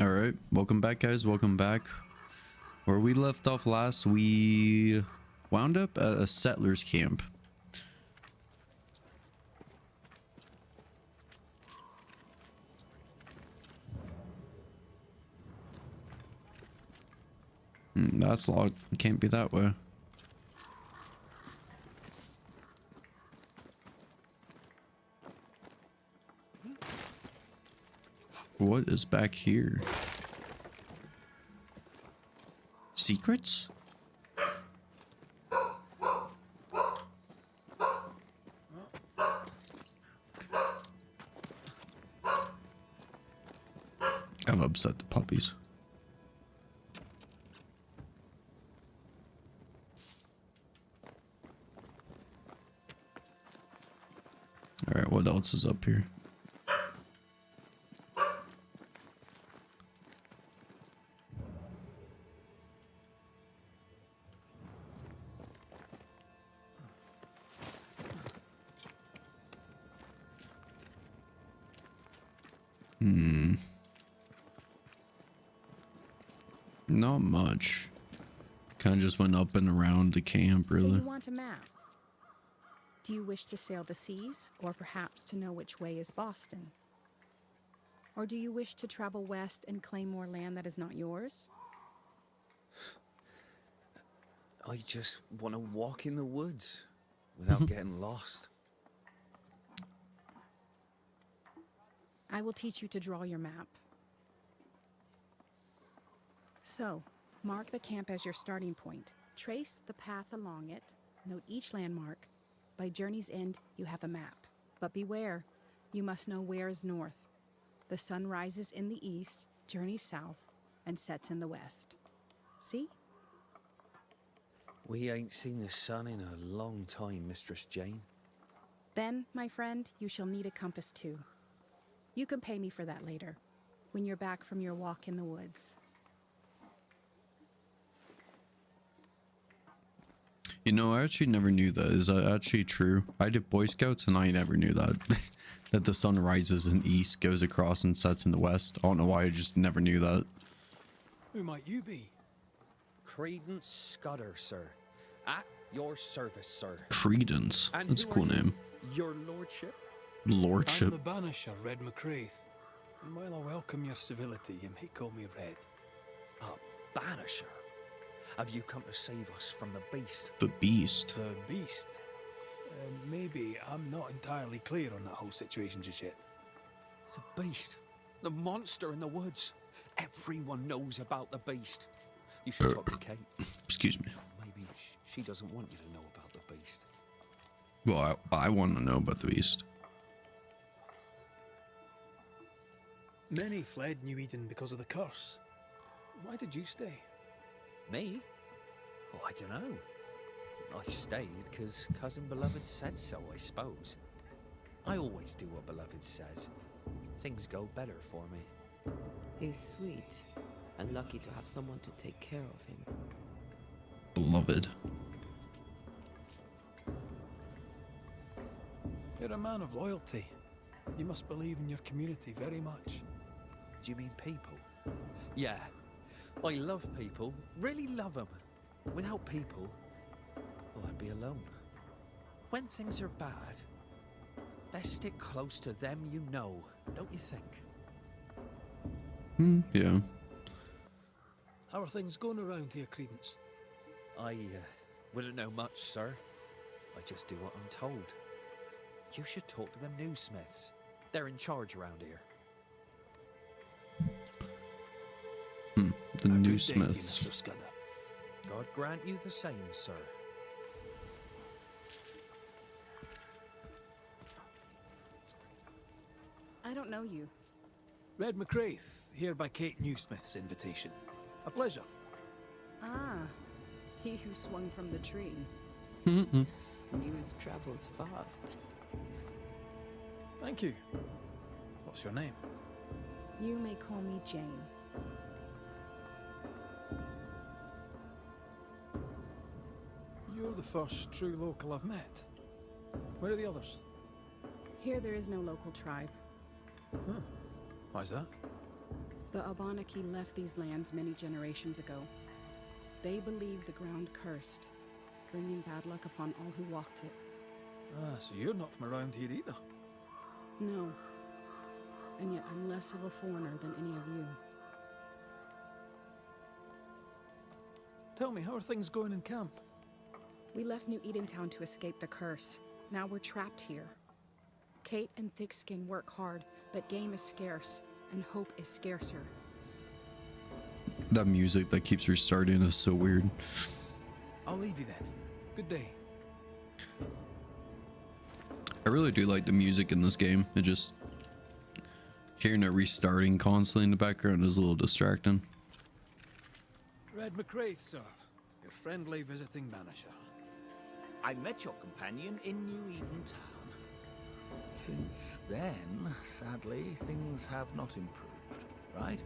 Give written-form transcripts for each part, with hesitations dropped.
All right, welcome back, guys. Welcome back. Where we left off last, we wound up at a settlers camp. That's locked. It can't be that way. What is back here? Secrets? I've upset the puppies. Alright, what else is up here? Not much. Kind of just went up and around the camp, really. So you want a map? Do you wish to sail the seas, or perhaps to know which way is Boston? Or do you wish to travel west and claim more land that is not yours? I just want to walk in the woods without getting lost. I will teach you to draw your map. So, mark the camp as your starting point. Trace the path along it. Note each landmark. By journey's end, you have a map. But beware, you must know where is north. The sun rises in the east, journeys south, and sets in the west. See? We ain't seen the sun in a long time, Mistress Jane. Then, my friend, you shall need a compass too. You can pay me for that later, when you're back from your walk in the woods. You know, I actually never knew that. Is that actually true? I did Boy Scouts and I never knew that. That the sun rises in the east, goes across and sets in the west. I don't know why, I just never knew that. Who might you be? Credence Scudder, sir. At your service, sir. Credence. And That's a who cool are you? name. Your lordship? I'm Lordship. the Banisher, Red McCraith. And while I welcome your civility, you may call me Red. A banisher? Have you come to save us from the beast? The beast. The Beast. Maybe I'm not entirely clear on that whole situation just yet. The beast? The monster in the woods? Everyone knows about the beast. You should talk to Kate. Excuse me. Maybe she doesn't want you to know about the beast. Well, I want to know about the beast. Many fled New Eden because of the curse. Why did you stay? Me? Oh, I don't know. I stayed because Cousin Beloved said so, I suppose. I always do what Beloved says. Things go better for me. He's sweet and lucky to have someone to take care of him. Beloved. You're a man of loyalty. You must believe in your community very much. Do you mean people? Yeah. I love people. Really love them. Without people, well, I'd be alone. When things are bad, best stick close to them you know, don't you think? Yeah. How are things going around here, Credence? I wouldn't know much, sir. I just do what I'm told. You should talk to them newsmiths. They're in charge around here. The A good day to you, Newsmiths. Mr. Scudder. God grant you the same, sir. I don't know you. Red McCraith, here by Kate Newsmith's invitation. A pleasure. Ah, he who swung from the tree. News travels fast. Thank you. What's your name? You may call me Jane. You're the first true local I've met. Where are the others? Here there is no local tribe. Huh. Why's that? The Abenaki left these lands many generations ago. They believed the ground cursed, bringing bad luck upon all who walked it. Ah, so you're not from around here either. No. And yet I'm less of a foreigner than any of you. Tell me, how are things going in camp? We left New Edentown to escape the curse. Now we're trapped here. Kate and Thickskin work hard, but game is scarce, and hope is scarcer. That music that keeps restarting is so weird. I'll leave you then. Good day. I really do like the music in this game. It just hearing it restarting constantly in the background is a little distracting. Red McCraith, sir. Your friendly visiting banisher. I met your companion in New Eden Town. Since then, sadly, things have not improved, right?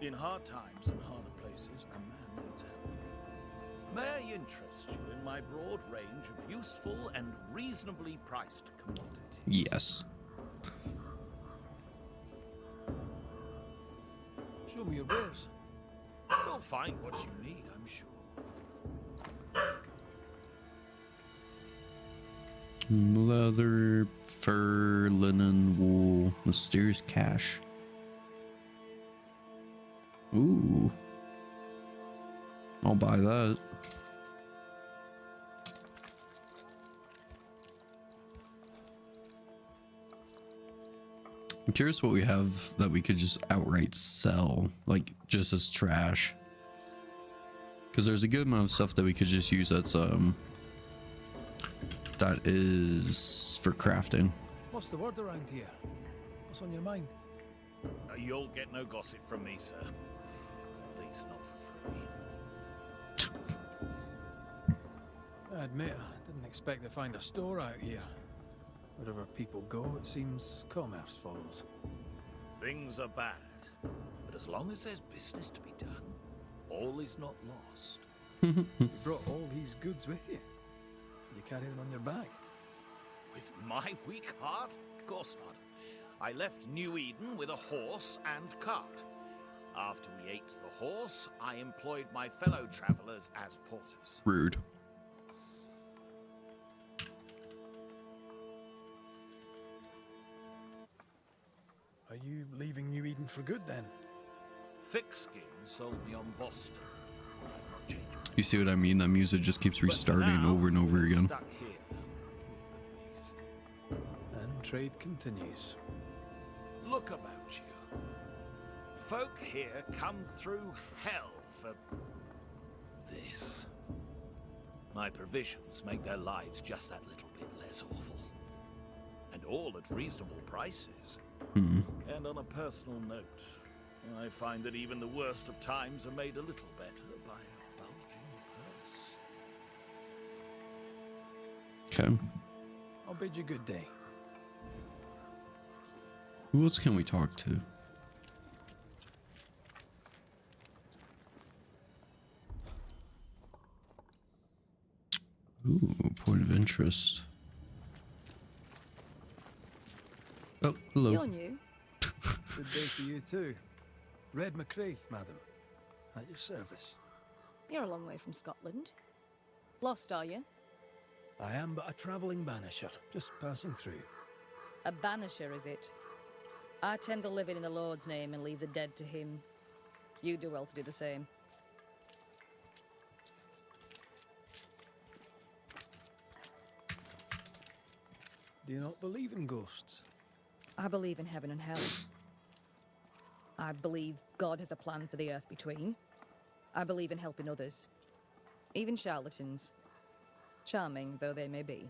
In hard times and harder places, a man needs help. May I interest you in my broad range of useful and reasonably priced commodities? Yes. Show me your wares. You'll find what you need, I'm sure. Leather, fur, linen, wool, mysterious cash. Ooh. I'll buy that. I'm curious what we have that we could just outright sell, like just as trash. Because there's a good amount of stuff that we could just use that's that is for crafting. What's the word around here? What's on your mind? You'll get no gossip from me, sir. At least not for free. I admit, I didn't expect to find a store out here. Wherever people go, it seems commerce follows. Things are bad, but as long as there's business to be done, all is not lost. You brought all these goods with you. You carry them on your back. With my weak heart? Of course not. I left New Eden with a horse and cart. After we ate the horse, I employed my fellow travelers as porters. Rude. Are you leaving New Eden for good then? Thickskin sold me on Boston. I've not changed my You see what I mean? That music just keeps But for restarting now, over and over we're again. Stuck here with the beast. And trade continues. Look about you. Folk here come through hell for this. My provisions make their lives just that little bit less awful. And all at reasonable prices. Hmm. And on a personal note, I find that even the worst of times are made a little better by a bulging purse. Okay. I'll bid you good day. Who else can we talk to? Ooh, point of interest. Oh, hello. You're new. Good day for you too. Red McCraith, madam. At your service. You're a long way from Scotland. Lost, are you? I am but a travelling banisher, just passing through. A banisher, is it? I tend the living in the Lord's name and leave the dead to him. You do well to do the same. Do you not believe in ghosts? I believe in heaven and hell. I believe God has a plan for the earth between. I believe in helping others. Even charlatans. Charming though they may be.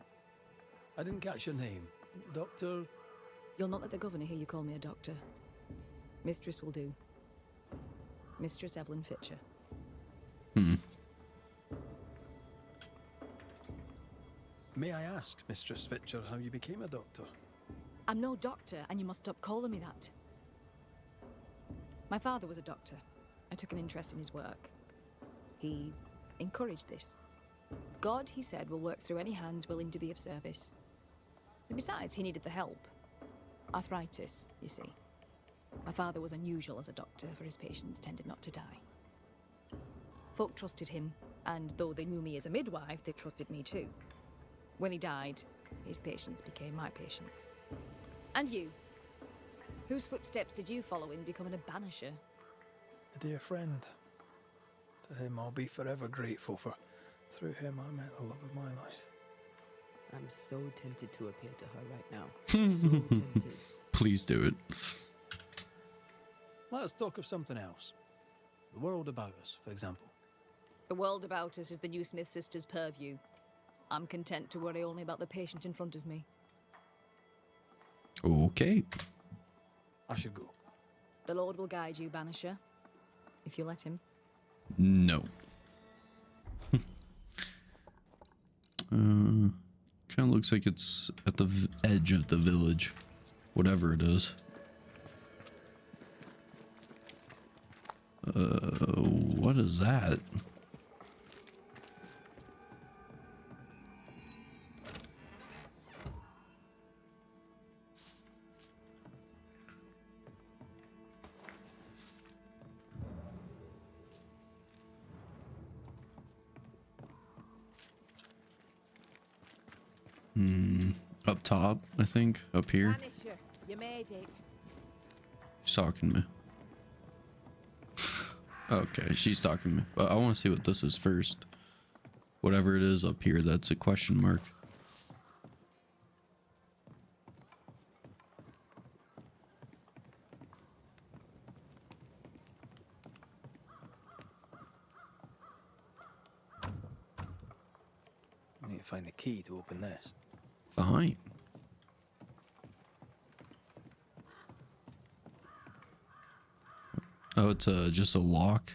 I didn't catch your name. Doctor... You'll not let the governor hear you call me a doctor. Mistress will do. Mistress Evelyn Fitcher. Hmm. May I ask, Mistress Fitcher, how you became a doctor? I'm no doctor, and you must stop calling me that. My father was a doctor. I took an interest in his work. He encouraged this. God, he said, will work through any hands willing to be of service. And besides, he needed the help. Arthritis, you see. My father was unusual as a doctor, for his patients tended not to die. Folk trusted him, and though they knew me as a midwife, they trusted me too. When he died, his patients became my patients. And you? Whose footsteps did you follow in becoming a banisher? A dear friend. To him I'll be forever grateful, for through him I met the love of my life. I'm so tempted to appear to her right now. So tempted. Please do it. Let us talk of something else. The world about us, for example. The world about us is the new Smith sisters' purview. I'm content to worry only about the patient in front of me. Okay. I should go. The Lord will guide you, Banisher, if you let him. No. Kind of looks like it's at the edge of the village, whatever it is. What is that? Up top, I think. Up here. Banisher, you made it. She's talking to me. Okay, she's talking to me. But I want to see what this is first. Whatever it is up here, that's a question mark. I need to find the key to open this. Fine. Oh, it's just a lock.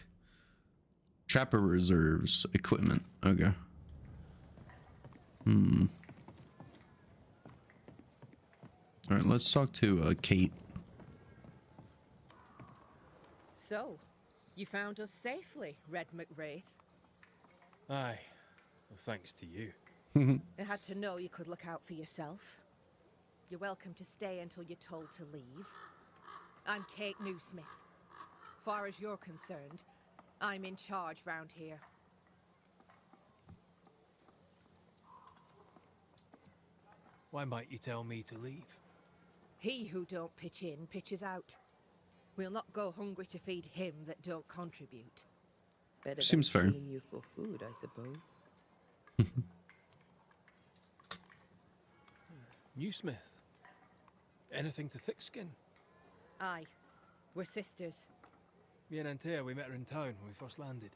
Trapper reserves equipment. Okay. All right, let's talk to Kate. So, you found us safely, Red McWraith. Aye. Well, thanks to you. I had to know you could look out for yourself. You're welcome to stay until you're told to leave. I'm Kate Newsmith. Far as you're concerned, I'm in charge round here. Why might you tell me to leave? He who don't pitch in, pitches out. We'll not go hungry to feed him that don't contribute. Better Seems than fair. killing you for food, I suppose. Newsmith. Anything to Thickskin? Aye, we're sisters. Me and Antea, we met her in town when we first landed.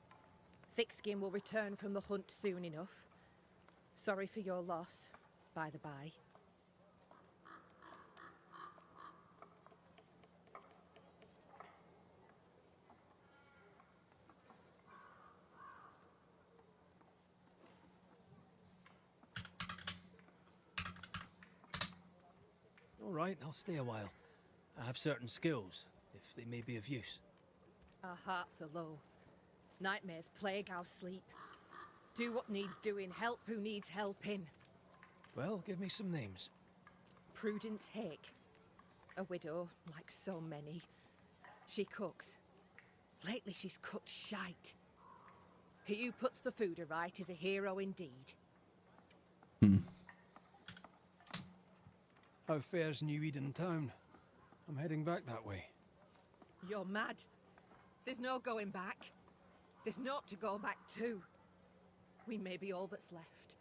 Thickskin will return from the hunt soon enough. Sorry for your loss, by the by. All right, I'll stay a while. I have certain skills, if they may be of use. Our hearts are low. Nightmares plague our sleep. Do what needs doing, help who needs helping. Well, give me some names. Prudence Hake. A widow, like so many. She cooks. Lately she's cooked shite. He who puts the food aright is a hero indeed. How fares New Eden town? I'm heading back that way. You're mad. There's no going back. There's naught to go back to. We may be all that's left.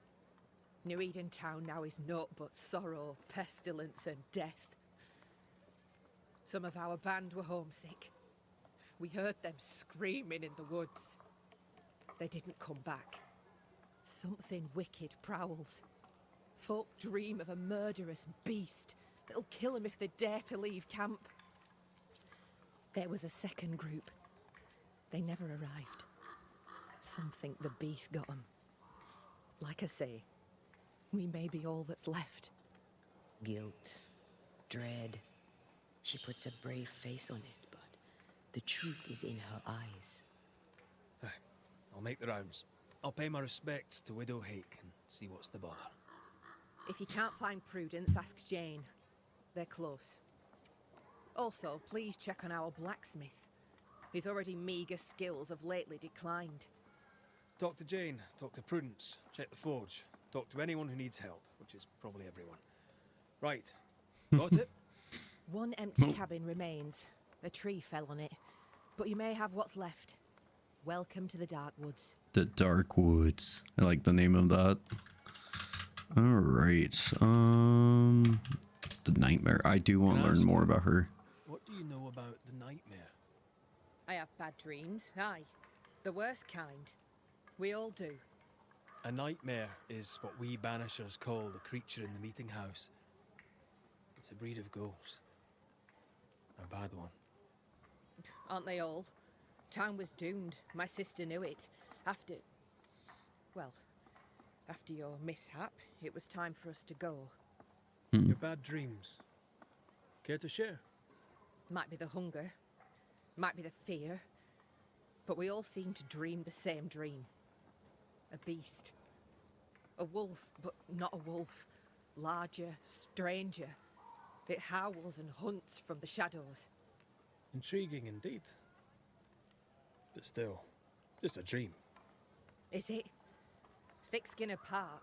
New Eden town now is naught but sorrow, pestilence and death. Some of our band were homesick. We heard them screaming in the woods. They didn't come back. Something wicked prowls. Folk dream of a murderous beast that'll kill them if they dare to leave camp. There was a second group. They never arrived. Some think the beast got them. Like I say, we may be all that's left. Guilt, dread. She puts a brave face on it, but the truth is in her eyes. Aye, I'll make the rounds. I'll pay my respects to Widow Hake and see what's the bother. If you can't find Prudence, ask Jane. They're close. Also, please check on our blacksmith. His already meagre skills have lately declined. Talk to Jane, talk to Prudence, check the forge, talk to anyone who needs help, which is probably everyone. Right. Got it? One empty cabin remains. A tree fell on it, but you may have what's left. Welcome to the Dark Woods. The Dark Woods. I like the name of that. All right. The Nightmare. I do want to learn more about her. What do you know about the nightmare? I have bad dreams, aye. The worst kind. We all do. A nightmare is what we Banishers call the creature in the meeting house. It's a breed of ghost. A bad one. Aren't they all? Town was doomed. My sister knew it. After your mishap, it was time for us to go. Your bad dreams. Care to share? Might be the hunger. Might be the fear. But we all seem to dream the same dream. A beast. A wolf, but not a wolf. Larger, stranger. It howls and hunts from the shadows. Intriguing indeed. But still, just a dream. Is it? Thick skin apart,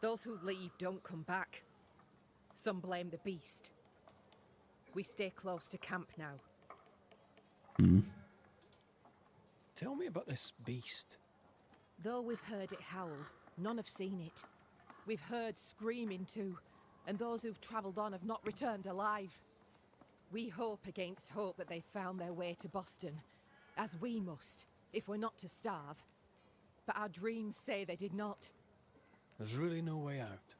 those who leave don't come back. Some blame the beast. We stay close to camp now. Tell me about this beast. Though we've heard it howl, none have seen it. We've heard screaming too, and those who've travelled on have not returned alive. We hope against hope that they found their way to Boston, as we must, if we're not to starve. But our dreams say they did not. There's really no way out.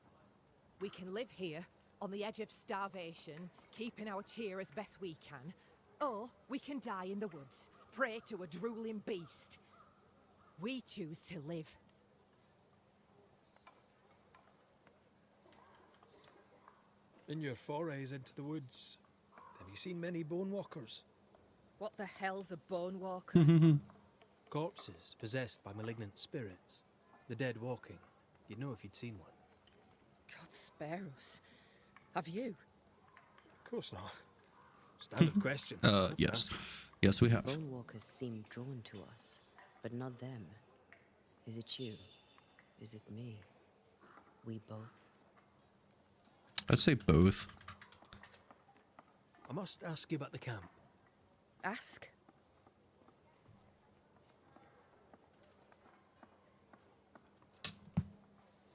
We can live here, on the edge of starvation, keeping our cheer as best we can. Or we can die in the woods, prey to a drooling beast. We choose to live. In your forays into the woods, have you seen many bone walkers? What the hell's a bone walker? Corpses possessed by malignant spirits. The dead walking. You'd know if you'd seen one. God spare us. Have you? Of course not. Standard question. Yes. Yes, we have. Bone walkers seem drawn to us, but not them. Is it you? Is it me? We both? I'd say both. I must ask you about the camp. Ask.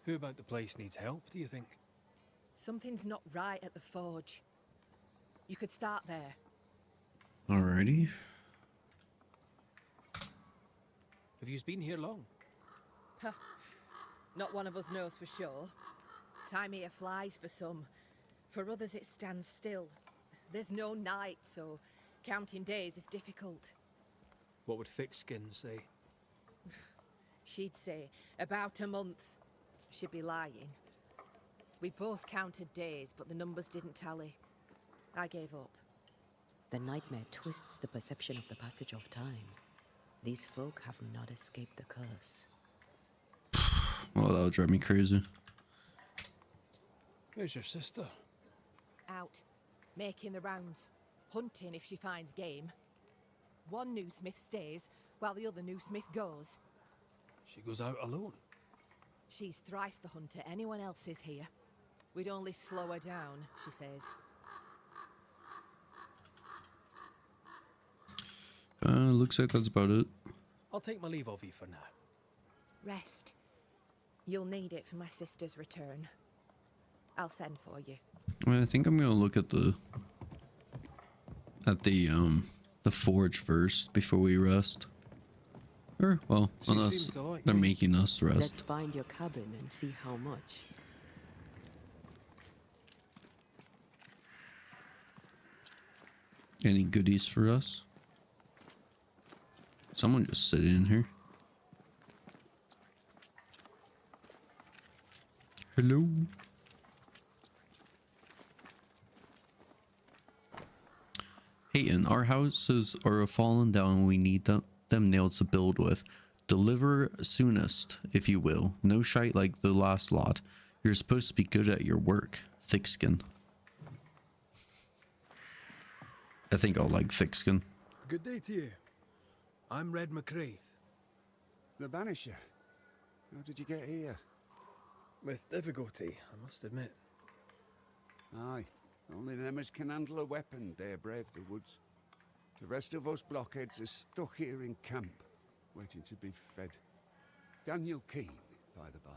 Who about the place needs help, do you think? Something's not right at the forge. You could start there. Alrighty. Have you been here long? Huh. Not one of us knows for sure. Time here flies for some. For others it stands still. There's no night, so counting days is difficult. What would Thickskin say? She'd say about a month. She'd be lying. We both counted days, but the numbers didn't tally. I gave up. The nightmare twists the perception of the passage of time. These folk have not escaped the curse. Well, that would drive me crazy. Where's your sister? Out, making the rounds, hunting if she finds game. One new smith stays, while the other new smith goes. She goes out alone. She's thrice the hunter anyone else is here. We'd only slow her down, she says. Looks like that's about it. I'll take my leave of you for now. Rest. You'll need it for my sister's return. I'll send for you. I think I'm gonna look at the forge first before we rest. Or well, She unless seems to like they're me. making us Let's rest. find your cabin and see how much. Any goodies for us? Someone just sitting in here. Hello. Hayton, our houses are falling down. We need them nails to build with. Deliver soonest, if you will. No shite like the last lot. You're supposed to be good at your work. Thickskin. I think I'll like thick skin. Good day to you. I'm Red McCraith. The Banisher. How did you get here? With difficulty, I must admit. Aye. Only them as can handle a weapon dare brave the woods. The rest of us blockheads are stuck here in camp, waiting to be fed. Daniel Keane, by the by.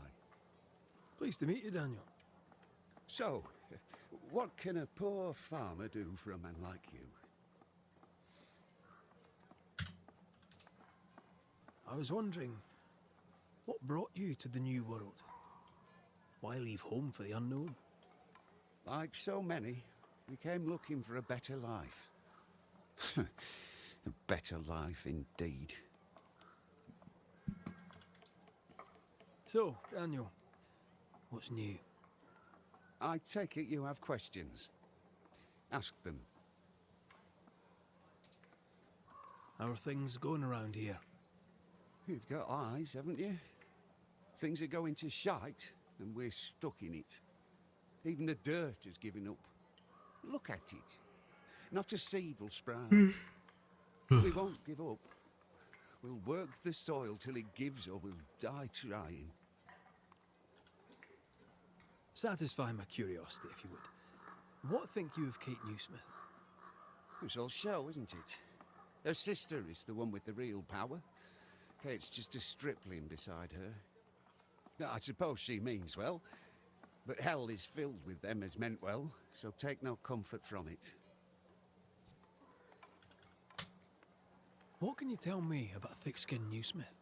Pleased to meet you, Daniel. So, what can a poor farmer do for a man like you? I was wondering, what brought you to the New World? Why leave home for the unknown? Like so many, we came looking for a better life. A better life indeed. So, Daniel, what's new? I take it you have questions. Ask them. How are things going around here? You've got eyes, haven't you? Things are going to shite, and we're stuck in it. Even the dirt has given up. Look at it. Not a seed will sprout. We won't give up. We'll work the soil till it gives or we'll die trying. Satisfy my curiosity, if you would. What think you of Kate Newsmith? It's all show, isn't it? Her sister is the one with the real power. Kate's just a stripling beside her. Now, I suppose she means well, but hell is filled with them as meant well, so take no comfort from it. What can you tell me about thick-skinned Newsmith?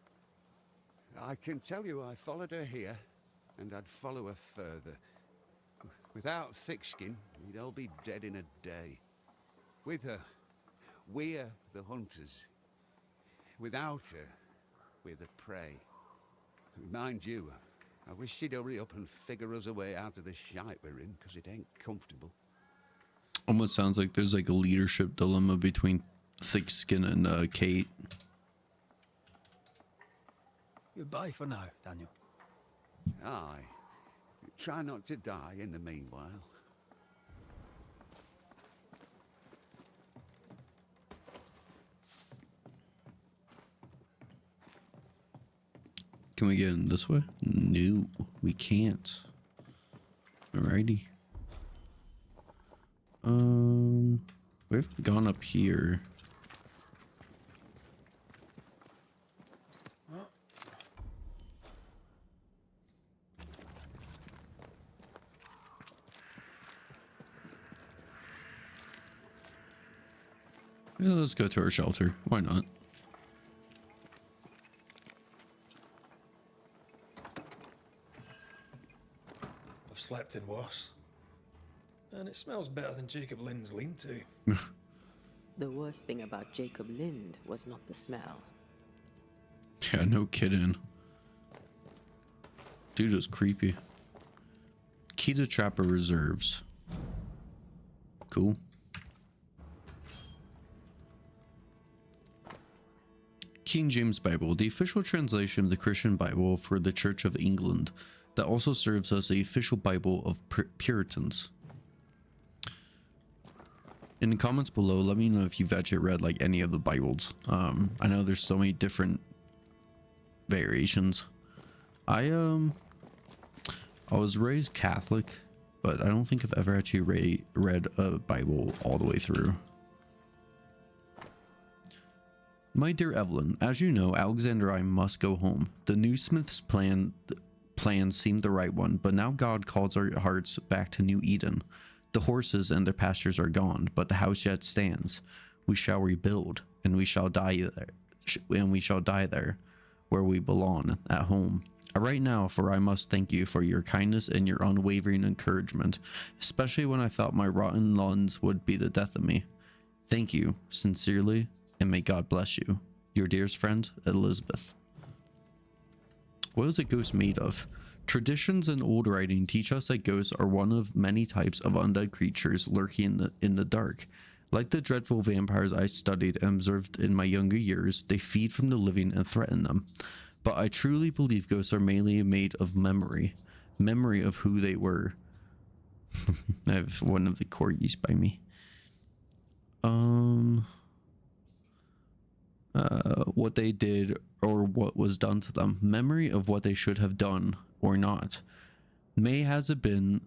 I can tell you I followed her here, and I'd follow her further. Without Thickskin, we'd all be dead in a day. With her, we're the hunters. Without her, we're the prey. Mind you, I wish she'd hurry up and figure us a way out of the shite we're in, because it ain't comfortable. Almost sounds like there's like a leadership dilemma between thick skin and Kate. Goodbye for now, Daniel. Aye. Try not to die in the meanwhile. Can we get in this way? No, we can't. Alrighty. We've gone up here. Yeah, let's go to our shelter. Why not? I've slept in worse. And it smells better than Jacob Lynn's lean-to. The worst thing about Jacob Lind was not the smell. Yeah, no kidding. Dude was creepy. Key to Trapper Reserves. Cool. King James Bible, the official translation of the Christian Bible for the Church of England, that also serves as the official Bible of Puritans. In the comments below, let me know if you've actually read like any of the Bibles. I know there's so many different variations. I was raised Catholic, but I don't think I've ever actually read a Bible all the way through. My dear Evelyn, as you know, Alexander and I must go home. The New Smith's plan seemed the right one, but now God calls our hearts back to New Eden. The horses and their pastures are gone, but the house yet stands. We shall rebuild, and we shall die there, where we belong, at home. I write now, for I must thank you for your kindness and your unwavering encouragement, especially when I thought my rotten lungs would be the death of me. Thank you, sincerely, and may God bless you. Your dearest friend, Elizabeth. What is a ghost made of? Traditions and old writing teach us that ghosts are one of many types of undead creatures lurking in the dark. Like the dreadful vampires I studied and observed in my younger years, they feed from the living and threaten them. But I truly believe ghosts are mainly made of memory of who they were. I have one of the corgis by me. what they did or what was done to them. Memory of what they should have done or not. May has been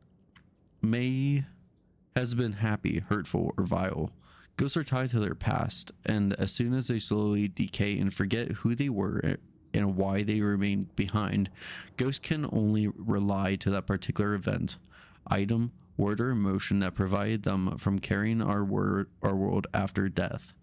happy, hurtful, or vile. Ghosts are tied to their past, and as soon as they slowly decay and forget who they were and why they remained behind, ghosts can only rely to that particular event, item, word, or emotion that provided them from carrying our world after death,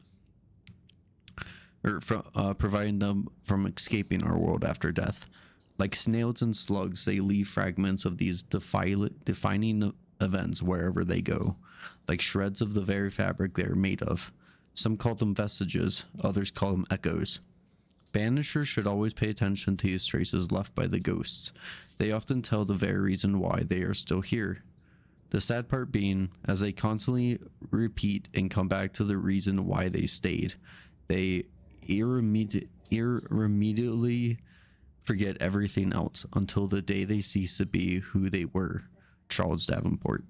or from providing them from escaping our world after death. Like snails and slugs, they leave fragments of these defining events wherever they go, like shreds of the very fabric they are made of. Some call them vestiges, others call them echoes. Banishers should always pay attention to these traces left by the ghosts. They often tell the very reason why they are still here. The sad part being, as they constantly repeat and come back to the reason why they stayed, they irremediably forget everything else until the day they cease to be who they were. Charles Davenport.